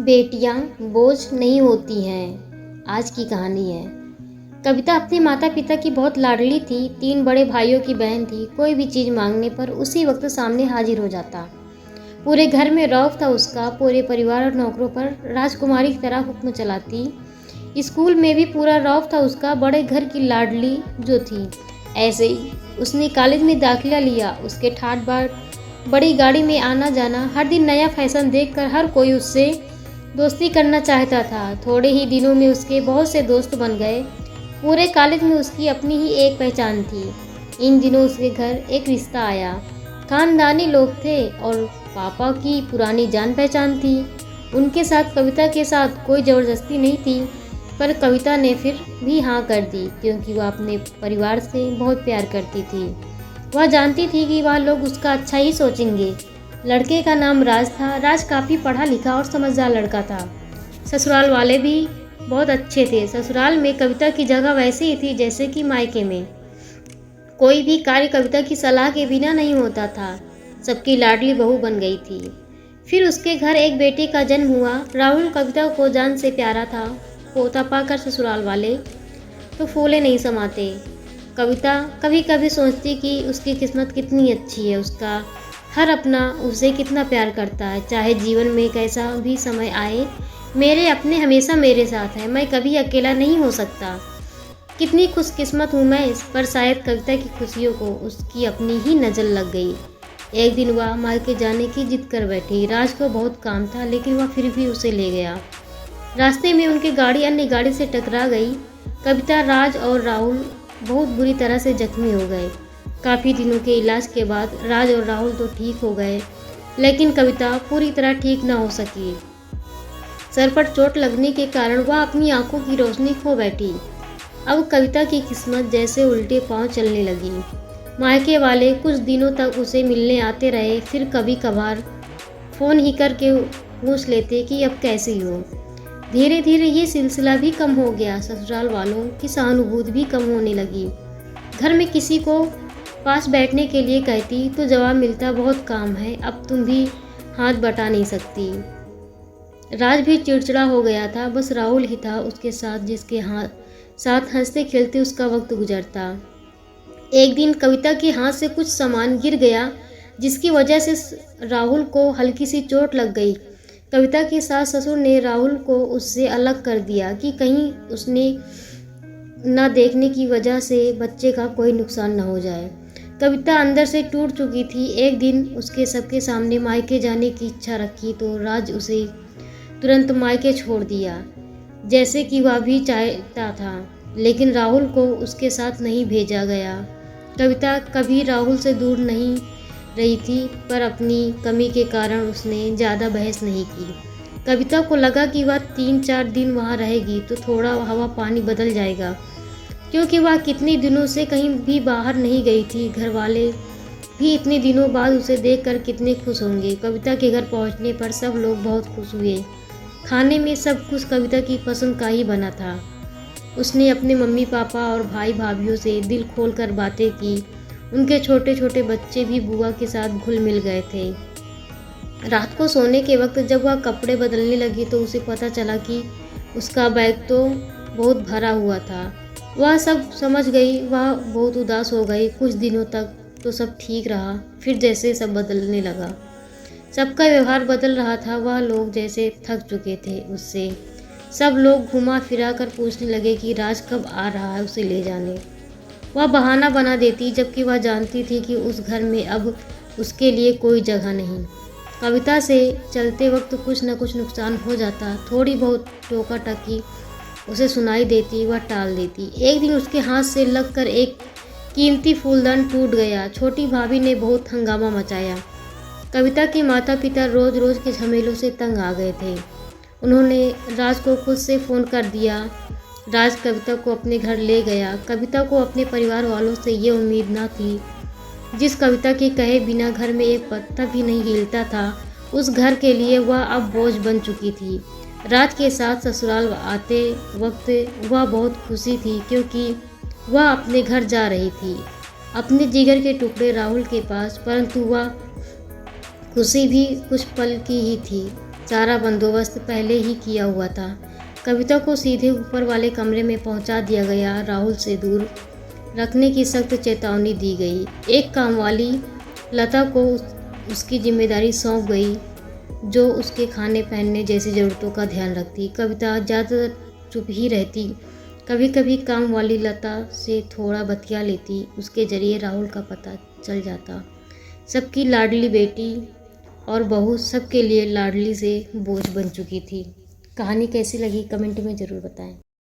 बेटियां बोझ नहीं होती हैं। आज की कहानी है। कविता अपने माता पिता की बहुत लाडली थी। 3 बड़े भाइयों की बहन थी। कोई भी चीज़ मांगने पर उसी वक्त सामने हाजिर हो जाता। पूरे घर में रौब था उसका। पूरे परिवार और नौकरों पर राजकुमारी की तरह हुक्म चलाती। स्कूल में भी पूरा रौब था उसका। बड़े घर की लाडली जो थी। ऐसे ही उसने कॉलेज में दाखिला लिया। उसके ठाट बाट, बड़ी गाड़ी में आना जाना, हर दिन नया फैशन देखकर हर कोई उससे दोस्ती करना चाहता था। थोड़े ही दिनों में उसके बहुत से दोस्त बन गए। पूरे कॉलेज में उसकी अपनी ही एक पहचान थी। इन दिनों उसके घर एक रिश्ता आया। खानदानी लोग थे और पापा की पुरानी जान पहचान थी। उनके साथ कविता के साथ कोई ज़बरदस्ती नहीं थी, पर कविता ने फिर भी हाँ कर दी, क्योंकि वह अपने परिवार से बहुत प्यार करती थी। वह जानती थी कि वह लोग उसका अच्छा ही सोचेंगे। लड़के का नाम राज था। राज काफ़ी पढ़ा लिखा और समझदार लड़का था। ससुराल वाले भी बहुत अच्छे थे। ससुराल में कविता की जगह वैसे ही थी जैसे कि मायके में। कोई भी कार्य कविता की सलाह के बिना नहीं होता था। सबकी लाडली बहू बन गई थी। फिर उसके घर एक बेटे का जन्म हुआ। राहुल कविता को जान से प्यारा था। पोता पाकर ससुराल वाले तो फूले नहीं समाते। कविता कभी कभी सोचती कि उसकी किस्मत कितनी अच्छी है। उसका हर अपना उसे कितना प्यार करता है। चाहे जीवन में कैसा भी समय आए, मेरे अपने हमेशा मेरे साथ हैं। मैं कभी अकेला नहीं हो सकता। कितनी खुशकिस्मत हूँ मैं। पर शायद कविता की खुशियों को उसकी अपनी ही नज़र लग गई। एक दिन वह मायके जाने की जिद कर बैठी। राज को बहुत काम था, लेकिन वह फिर भी उसे ले गया। रास्ते में उनकी गाड़ी अन्य गाड़ी से टकरा गई। कविता, राज और राहुल बहुत बुरी तरह से जख्मी हो गए। काफ़ी दिनों के इलाज के बाद राज और राहुल तो ठीक हो गए, लेकिन कविता पूरी तरह ठीक न हो सकी। सर पर चोट लगने के कारण वह अपनी आंखों की रोशनी खो बैठी। अब कविता की किस्मत जैसे उल्टे पांव चलने लगी। मायके वाले कुछ दिनों तक उसे मिलने आते रहे, फिर कभी कभार फ़ोन ही करके पूछ लेते कि अब कैसी हो। धीरे धीरे ये सिलसिला भी कम हो गया। ससुराल वालों की सहानुभूति भी कम होने लगी। घर में किसी को पास बैठने के लिए कहती तो जवाब मिलता, बहुत काम है, अब तुम भी हाथ बटा नहीं सकती। राज भी चिड़चिड़ा हो गया था। बस राहुल ही था उसके साथ, जिसके साथ हंसते खेलते उसका वक्त गुजरता। एक दिन कविता के हाथ से कुछ सामान गिर गया, जिसकी वजह से राहुल को हल्की सी चोट लग गई। कविता के सास ससुर ने राहुल को उससे अलग कर दिया कि कहीं उसने न देखने की वजह से बच्चे का कोई नुकसान न हो जाए। कविता अंदर से टूट चुकी थी। एक दिन उसके सबके सामने मायके जाने की इच्छा रखी तो राज उसे तुरंत मायके छोड़ दिया, जैसे कि वह भी चाहता था। लेकिन राहुल को उसके साथ नहीं भेजा गया। कविता कभी राहुल से दूर नहीं रही थी, पर अपनी कमी के कारण उसने ज़्यादा बहस नहीं की। कविता को लगा कि वह 3-4 दिन वहाँ रहेगी तो थोड़ा हवा पानी बदल जाएगा, क्योंकि वह कितने दिनों से कहीं भी बाहर नहीं गई थी। घर वाले भी इतने दिनों बाद उसे देखकर कितने खुश होंगे। कविता के घर पहुंचने पर सब लोग बहुत खुश हुए। खाने में सब कुछ कविता की पसंद का ही बना था। उसने अपने मम्मी पापा और भाई भाभीयों से दिल खोलकर बातें की। उनके छोटे छोटे बच्चे भी बुआ के साथ घुल मिल गए थे। रात को सोने के वक्त जब वह कपड़े बदलने लगी तो उसे पता चला कि उसका बैग तो बहुत भरा हुआ था। वह सब समझ गई। वह बहुत उदास हो गई। कुछ दिनों तक तो सब ठीक रहा, फिर जैसे सब बदलने लगा। सबका व्यवहार बदल रहा था। वह लोग जैसे थक चुके थे उससे। सब लोग घुमा फिरा कर पूछने लगे कि राज कब आ रहा है उसे ले जाने। वह बहाना बना देती, जबकि वह जानती थी कि उस घर में अब उसके लिए कोई जगह नहीं। कविता से चलते वक्त कुछ न कुछ नुकसान हो जाता। थोड़ी बहुत टोका टकी उसे सुनाई देती, वह टाल देती। एक दिन उसके हाथ से लगकर एक कीमती फूलदान टूट गया। छोटी भाभी ने बहुत हंगामा मचाया। कविता के माता पिता रोज रोज के झमेलों से तंग आ गए थे। उन्होंने राज को खुद से फ़ोन कर दिया। राज कविता को अपने घर ले गया। कविता को अपने परिवार वालों से ये उम्मीद न थी। जिस कविता के कहे बिना घर में एक पत्ता भी नहीं हिलता था, उस घर के लिए वह अब बोझ बन चुकी थी। राज के साथ ससुराल आते वक्त वह बहुत खुशी थी, क्योंकि वह अपने घर जा रही थी, अपने जिगर के टुकड़े राहुल के पास। परंतु वह खुशी भी कुछ पल की ही थी। सारा बंदोबस्त पहले ही किया हुआ था। कविता को सीधे ऊपर वाले कमरे में पहुंचा दिया गया। राहुल से दूर रखने की सख्त चेतावनी दी गई। एक कामवाली लता को उसकी जिम्मेदारी सौंप गई, जो उसके खाने पहनने जैसी ज़रूरतों का ध्यान रखती। कविता ज़्यादातर चुप ही रहती। कभी कभी काम वाली लता से थोड़ा बतिया लेती। उसके ज़रिए राहुल का पता चल जाता। सबकी लाडली बेटी और बहू सबके लिए लाडली से बोझ बन चुकी थी। कहानी कैसी लगी कमेंट में ज़रूर बताएं।